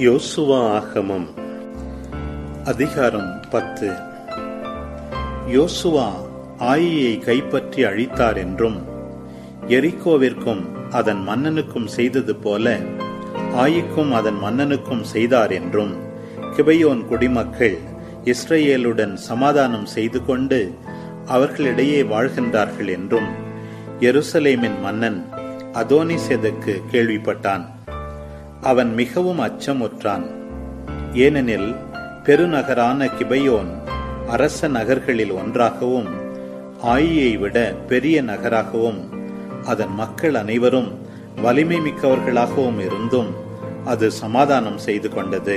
யோசுவா ஆகமம் அதிகாரம் 10. யோசுவா ஆயியை கைப்பற்றி அழித்தார் என்றும் எரிகோவிற்கும் அதன் மன்னனுக்கும் செய்தது போல ஆயிக்கும் அதன் மன்னனுக்கும் செய்தார் என்றும் கிபையோன் குடிமக்கள் இஸ்ரவேலுடன் சமாதானம் செய்து கொண்டு அவர்களிடையே வாழ்கின்றார்கள் என்றும் எருசலேமின் மன்னன் அதோனிசேதக்கு கேள்விப்பட்டான். அவன் மிகவும் அச்சமுற்றான். ஏனெனில் பெருநகரான கிபையோன் அரச நகர்களில் ஒன்றாகவும் ஆயியை விட பெரிய நகராகவும் அதன் மக்கள் அனைவரும் வலிமை மிக்கவர்களாகவும் இருந்தும் அது சமாதானம் செய்து கொண்டது.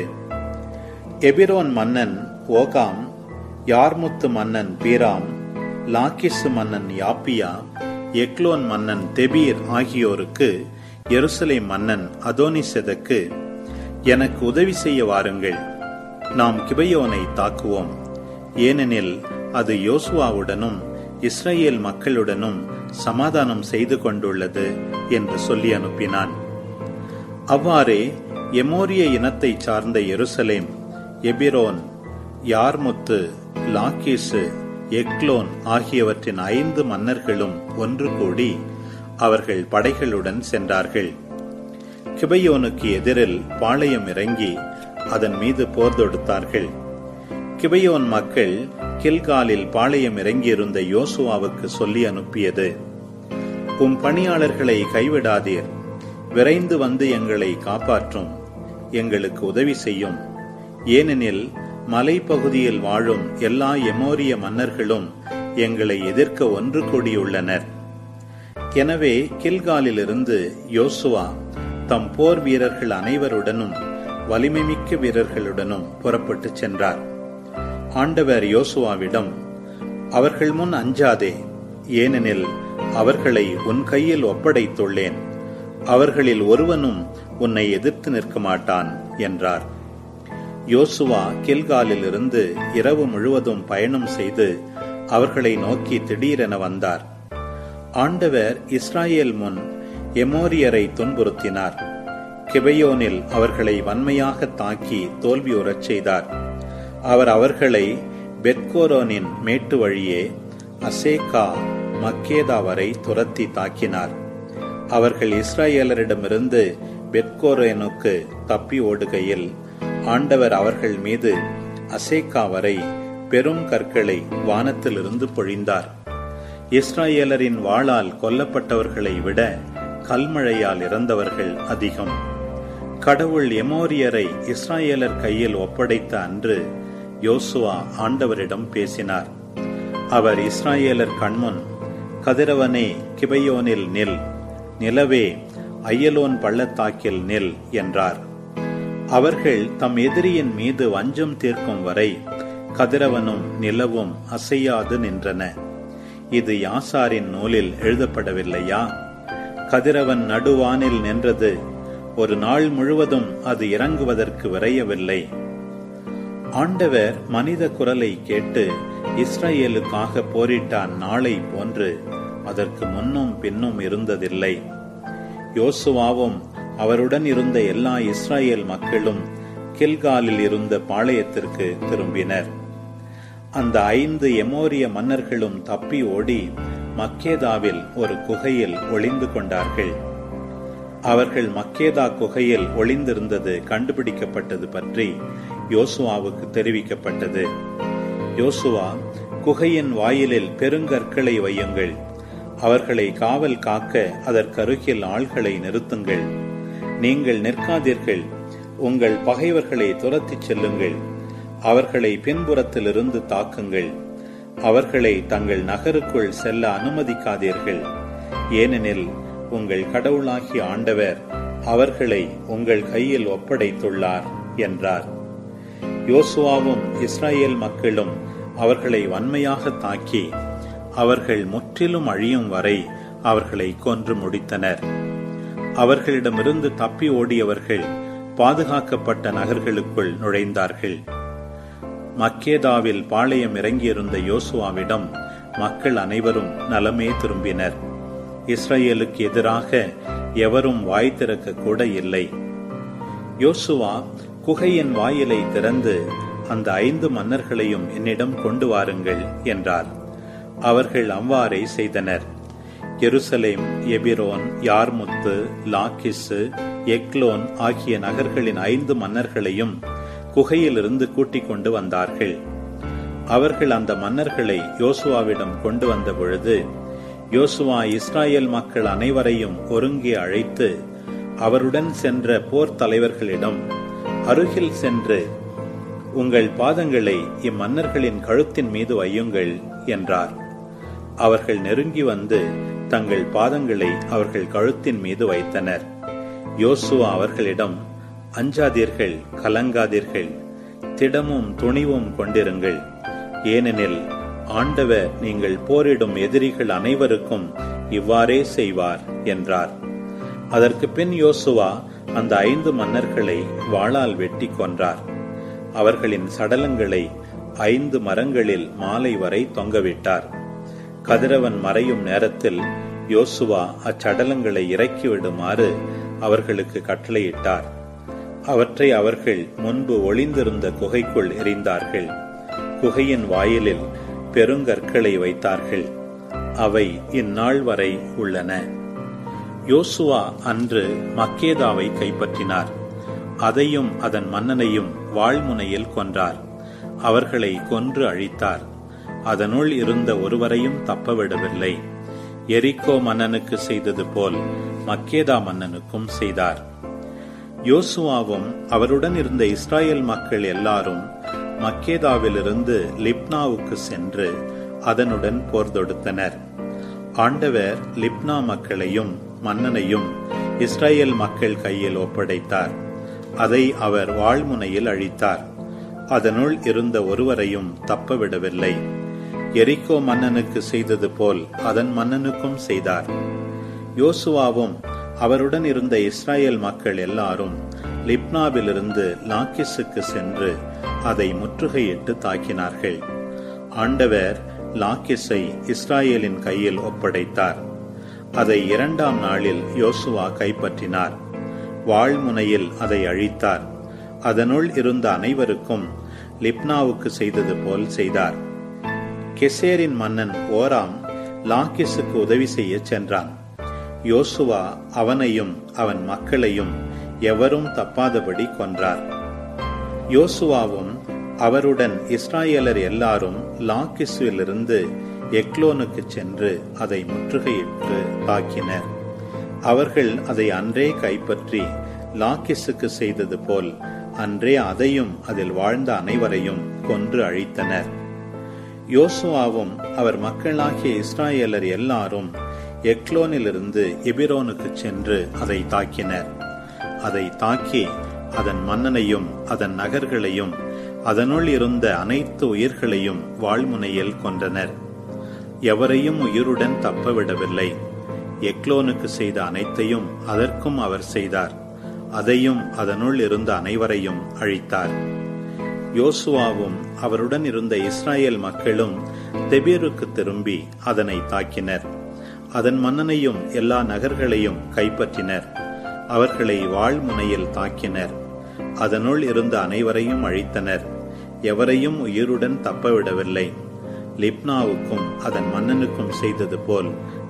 எபிரோன் மன்னன் ஓகாம், யார்முத்து மன்னன் பீராம், லாக்கிசு மன்னன் யாப்பியா, எக்லோன் மன்னன் தெபீர் ஆகியோருக்கு எருசலேம் மன்னன் அதோனிசேதக்கு, எனக்கு உதவி செய்ய வாருங்கள், நாம் கிபையோனை தாக்குவோம், ஏனெனில் அது யோசுவாவுடனும் இஸ்ரவேல் மக்களுடனும் சமாதானம் செய்து கொண்டுள்ளது என்று சொல்லி அனுப்பினான். அவ்வாறே எமோரிய இனத்தை சார்ந்த எருசலேம், எபிரோன், யார்முத்து, லாக்கீசு, எக்லோன் ஆகியவற்றின் 5 மன்னர்களும் ஒன்று கூடி அவர்கள் படைகளுடன் சென்றார்கள். கிபையோனுக்கு எதிரில் பாளையம் இறங்கி அதன் மீது போர் தொடுத்தார்கள். கிபையோன் மக்கள் கில்காலில் பாளையம் இறங்கியிருந்த யோசுவாவுக்கு சொல்லி அனுப்பியது: உம் பணியாளர்களை கைவிடாதீர், விரைந்து வந்து எங்களை காப்பாற்றும், எங்களுக்கு உதவி செய்யும், ஏனெனில் மலைப்பகுதியில் வாழும் எல்லா எமோரிய மன்னர்களும் எங்களை எதிர்க்க ஒன்று கூடியுள்ளனர். எனவே கில்காலிலிருந்து யோசுவா தம் போர் வீரர்கள் அனைவருடனும் வலிமைமிக்க வீரர்களுடனும் புறப்பட்டு சென்றார். ஆண்டவர் யோசுவாவிடம், அவர்கள் முன் அஞ்சாதே, ஏனெனில் அவர்களை உன் கையில் ஒப்படைத்துள்ளேன், அவர்களில் ஒருவனும் உன்னை எதிர்த்து நிற்க மாட்டான் என்றார். யோசுவா கில்காலிலிருந்து இரவு முழுவதும் பயணம் செய்து அவர்களை நோக்கி திடீரென வந்தார். ஆண்டவர் இஸ்ராயேல் முன் எமோரியரை துன்புறுத்தினார். கிபையோனில் அவர்களை வன்மையாக தாக்கி தோல்வியுறச் செய்தார். அவர் அவர்களை பெத்கோரோனின் மேட்டு வழியே அசேக்கா, மக்கேதா வரை துரத்தி தாக்கினார். அவர்கள் இஸ்ரவேலரிடமிருந்து பெத்கோரோனுக்கு தப்பி ஓடுகையில் ஆண்டவர் அவர்கள் மீது அசேக்கா வரை பெரும் கற்களை வானத்திலிருந்து பொழிந்தார். இஸ்ரவேலரின் வாளால் கொல்லப்பட்டவர்களை விட கல்மழையால் இறந்தவர்கள் அதிகம். கடவுள் எமோரியரை இஸ்ரவேலர் கையில் ஒப்படைத்த அன்று யோசுவா ஆண்டவரிடம் பேசினார். அவர் இஸ்ரவேலர் கண்முன், கதிரவனே கிபையோனில் நில், நிலவே அயலோன் பள்ளத்தாக்கில் நில் என்றார். அவர்கள் தம் எதிரியின் மீது வஞ்சம் தீர்க்கும் வரை கதிரவனும் நிலவும் அசையாது நின்றன. இது யாசாரின் நூலில் எழுதப்படவில்லையா? கதிரவன் நடுவானில் நின்றது, ஒரு நாள் முழுவதும் அது இறங்குவதற்கு விரையவில்லை. ஆண்டவர் மனித குரலை கேட்டு இஸ்ரவேலுக்காக போரிட்ட அந்நாளை போன்று அதற்கு முன்னும் பின்னும் இருந்ததில்லை. யோசுவாவும் அவருடன் இருந்த எல்லா இஸ்ரவேல் மக்களும் கில்காலில் இருந்த பாளையத்திற்கு திரும்பினர். அந்த 5 எமோரிய மன்னர்களும் தப்பி ஓடி மக்கேதாவில் ஒரு குகையில் ஒளிந்து கொண்டார்கள். அவர்கள் மக்கேதா குகையில் ஒளிந்திருந்தது கண்டுபிடிக்கப்பட்டது பற்றி யோசுவாவுக்கு தெரிவிக்கப்பட்டது. யோசுவா, குகையின் வாயிலில் பெருங்கற்களை வையுங்கள், அவர்களை காவல் காக்க அதற்கருகில் ஆள்களை நிறுத்துங்கள், நீங்கள் நிற்காதீர்கள், உங்கள் பகைவர்களை துரத்திச் செல்லுங்கள், அவர்களை பின்புறத்திலிருந்து தாக்குங்கள், அவர்களை தங்கள் நகருக்குள் செல்ல அனுமதிக்காதீர்கள், ஏனெனில் உங்கள் கடவுளாகிய ஆண்டவர் அவர்களை உங்கள் கையில் ஒப்படைத்துள்ளார் என்றார். யோசுவாவும் இஸ்ரவேல் மக்களும் அவர்களை வன்மையாக தாக்கி அவர்கள் முற்றிலும் அழியும் வரை அவர்களை கொன்று முடித்தனர். அவர்களிடமிருந்து தப்பி ஓடியவர்கள் பாதுகாக்கப்பட்ட நகர்களுக்குள் நுழைந்தார்கள். மக்கேதாவில் பாளையம் இறங்கியிருந்த யோசுவாவிடம் மக்கள் அனைவரும் நலமே திரும்பினர். இஸ்ரவேலுக்கு எதிராக எவரும் வாய் திறக்க கூட இல்லை. யோசுவா குகையின் வாயிலை திறந்து அந்த 5 மன்னர்களையும் என்னிடம் கொண்டு வாருங்கள் என்றார். அவர்கள் அவ்வாறே செய்தனர். எருசலேம், எபிரோன், யார்முத்து, லாக்கிசு, எக்லோன் ஆகிய நகர்களின் 5 மன்னர்களையும் குகையிலிருந்து கூட்டிக் கொண்டு வந்தார்கள். அவர்கள் அந்த மன்னர்களை யோசுவாவிடம் கொண்டு வந்த பொழுது, யோசுவா இஸ்ராயேல் மக்கள் அனைவரையும் ஒருங்கே அழைத்து அவருடன் சென்ற போர் தலைவர்களிடம், அருகில் சென்று உங்கள் பாதங்களை இம்மன்னர்களின் கழுத்தின் மீது வையுங்கள் என்றார். அவர்கள் நெருங்கி வந்து தங்கள் பாதங்களை அவர்கள் கழுத்தின் மீது வைத்தனர். யோசுவா அவர்களிடம், அஞ்சாதீர்கள், கலங்காதீர்கள், திடமும் துணிவும் கொண்டிருங்கள். ஏனெனில் ஆண்டவர் நீங்கள் போரிடும் எதிரிகள் அனைவருக்கும் இவ்வாறே செய்வார் என்றார். அதற்கு பின் யோசுவா அந்த 5 மன்னர்களை வாளால் வெட்டி கொன்றார். அவர்களின் சடலங்களை 5 மரங்களில் மாலை வரை தொங்கவிட்டார். கதிரவன் மறையும் நேரத்தில் யோசுவா அச்சடலங்களை இறக்கிவிடுமாறு அவர்களுக்கு கட்டளையிட்டார். அவற்றை அவர்கள் முன்பு ஒளிந்திருந்த குகைக்குள் எறிந்தார்கள். குகையின் வாயிலில் பெருங்கற்களை வைத்தார்கள். அவை இந்நாள் வரை உள்ளன. யோசுவா அன்று மக்கேதாவை கைப்பற்றினார். அதையும் அதன் மன்னனையும் வாள்முனையில் கொன்றார். அவர்களை கொன்று அழித்தார். அதனுள் இருந்த ஒருவரையும் தப்பவிடவில்லை. எரிகோ மன்னனுக்கு செய்தது போல் மக்கேதா மன்னனுக்கும் செய்தார். யோசுவாவும் அவருடன் இருந்த இஸ்ராயேல் மக்கள் எல்லாரும் மக்கேதாவிலிருந்து லிப்னாவுக்கு சென்று அதனுடன் போர் தொடுத்தனர். ஆண்டவர் லிப்னா மக்களையும் மன்னனையும் இஸ்ராயேல் மக்கள் கையில் ஒப்படைத்தார். அதை அவர் வாள்முனையில் அழித்தார். அதனுள் இருந்த ஒருவரையும் தப்பவிடவில்லை. எரிகோ மன்னனுக்கு செய்தது போல் அதன் மன்னனுக்கும் செய்தார். யோசுவாவும் அவருடன் இருந்த இஸ்ராயேல் மக்கள் எல்லாரும் லிப்னாவிலிருந்து லாக்கிசுக்கு சென்று அதை முற்றுகையிட்டு தாக்கினார்கள். ஆண்டவர் லாக்கிஸை இஸ்ராயேலின் கையில் ஒப்படைத்தார். அதை 2ஆம் நாளில் யோசுவா கைப்பற்றினார். வாள்முனையில் அதை அழித்தார். அதனுள் இருந்த அனைவருக்கும் லிப்னாவுக்கு செய்தது போல் செய்தார். கெசேரின் மன்னன் ஓராம் லாக்கிசுக்கு உதவி செய்ய சென்றான். யோசுவா அவனையும் அவன் மக்களையும் எவரும் தப்பாதபடி கொன்றார். யோசுவாவும் அவருடன் இஸ்ராயேலர் எல்லாரும் லாக்கிசுவிலிருந்து எக்லோனுக்கு சென்று அதை முற்றுகையிட்டு தாக்கினர். அவர்கள் அதை அன்றே கைப்பற்றி லாக்கிசுக்கு செய்தது போல் அன்றே அதையும் அதில் வாழ்ந்த அனைவரையும் கொன்று அழித்தனர். யோசுவாவும் அவர் மக்களாகிய இஸ்ராயேலர் எல்லாரும் எக்லோனிலிருந்து எபிரோனுக்கு சென்று அதை தாக்கினர். அதை தாக்கி அதன் மன்னனையும் அதன் நகர்களையும் அதனுள் இருந்த அனைத்து உயிர்களையும் வாள்முனையில் கொன்றனர். எவரையும் உயிருடன் தப்பவிடவில்லை. எக்லோனுக்கு செய்த அனைத்தையும் அதற்கும் அவர் செய்தார். அதையும் அதனுள் இருந்த அனைவரையும் அழித்தார். யோசுவாவும் அவருடன் இருந்த இஸ்ராயேல் மக்களும் தெபீருக்கு திரும்பி அதனை தாக்கினர். அதன் மன்னனையும் எல்லா நகர்களையும் கைப்பற்றினர். அவர்களை வாள்முனையில் தாக்கினர். அதனுள் இருந்த அனைவரையும் அழித்தனர். எவரையும் உயிருடன் தப்பவிடவில்லை. லிப்னாவுக்கும் அதன் மன்னனுக்கும் செய்தது போல்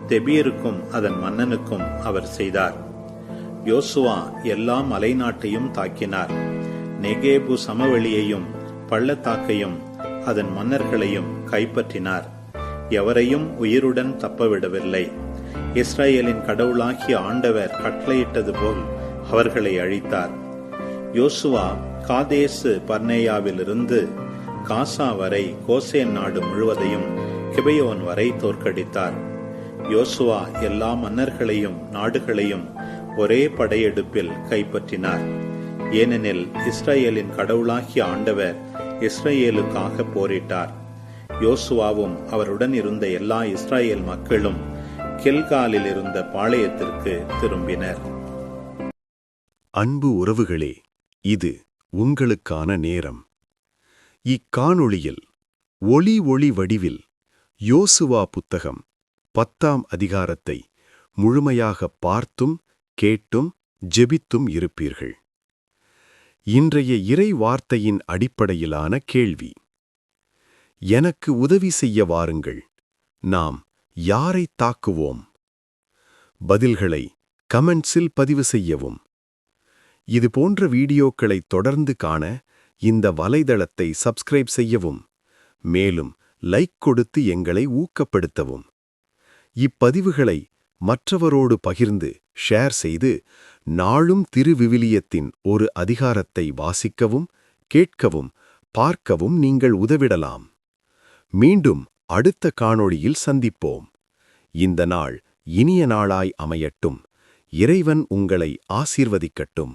தெபீருக்கும் அதன் மன்னனுக்கும் அவர் செய்தார். யோசுவா எல்லா மலைநாட்டையும் தாக்கினார். நெகேபு சமவெளியையும் பள்ளத்தாக்கையும் அதன் மன்னர்களையும் கைப்பற்றினார். எவரையும் உயிருடன் தப்பவிடவில்லை. இஸ்ரவேலின் கடவுளாகிய ஆண்டவர் கட்டளையிட்டது போல் அவர்களை அழித்தார். யோசுவா காதேசு பர்னேயாவிலிருந்து காசா வரை கோசேன் நாடு முழுவதையும் கிபெயோன் வரை தோற்கடித்தார். யோசுவா எல்லா மன்னர்களையும் நாடுகளையும் ஒரே படையெடுப்பில் கைப்பற்றினார். ஏனெனில் இஸ்ரவேலின் கடவுளாகிய ஆண்டவர் இஸ்ரவேலுக்காக போரிட்டார். யோசுவாவும் அவருடன் இருந்த எல்லா இஸ்ரவேல் மக்களும் கில்காலில் இருந்த பாளையத்திற்கு திரும்பினர். அன்பு உறவுகளே, இது உங்களுக்கான நேரம். இக்காணொளியில் ஒளி வடிவில் யோசுவா புத்தகம் 10ஆம் அதிகாரத்தை முழுமையாக பார்த்தும் கேட்டும் ஜெபித்தும் இருப்பீர்கள். இன்றைய இறை வார்த்தையின் அடிப்படையிலான கேள்வி. எனக்கு உதவி செய்ய வாருங்கள். நாம் யாரை தாக்குவோம்? பதில்களை கமெண்ட்ஸில் பதிவு செய்யவும். இது போன்ற வீடியோக்களை தொடர்ந்து காண இந்த வலைதளத்தை சப்ஸ்கிரைப் செய்யவும். மேலும் லைக் கொடுத்து எங்களை ஊக்கப்படுத்தவும். இப்பதிவுகளை மற்றவரோடு பகிர்ந்து ஷேர் செய்து நாளும் திருவிவிலியத்தின் ஒரு அதிகாரத்தை வாசிக்கவும், கேட்கவும், பார்க்கவும் நீங்கள் உதவிடலாம். மீண்டும் அடுத்த காணொளியில் சந்திப்போம். இந்த நாள் இனிய நாளாய் அமையட்டும். இறைவன் உங்களை ஆசீர்வதிக்கட்டும்.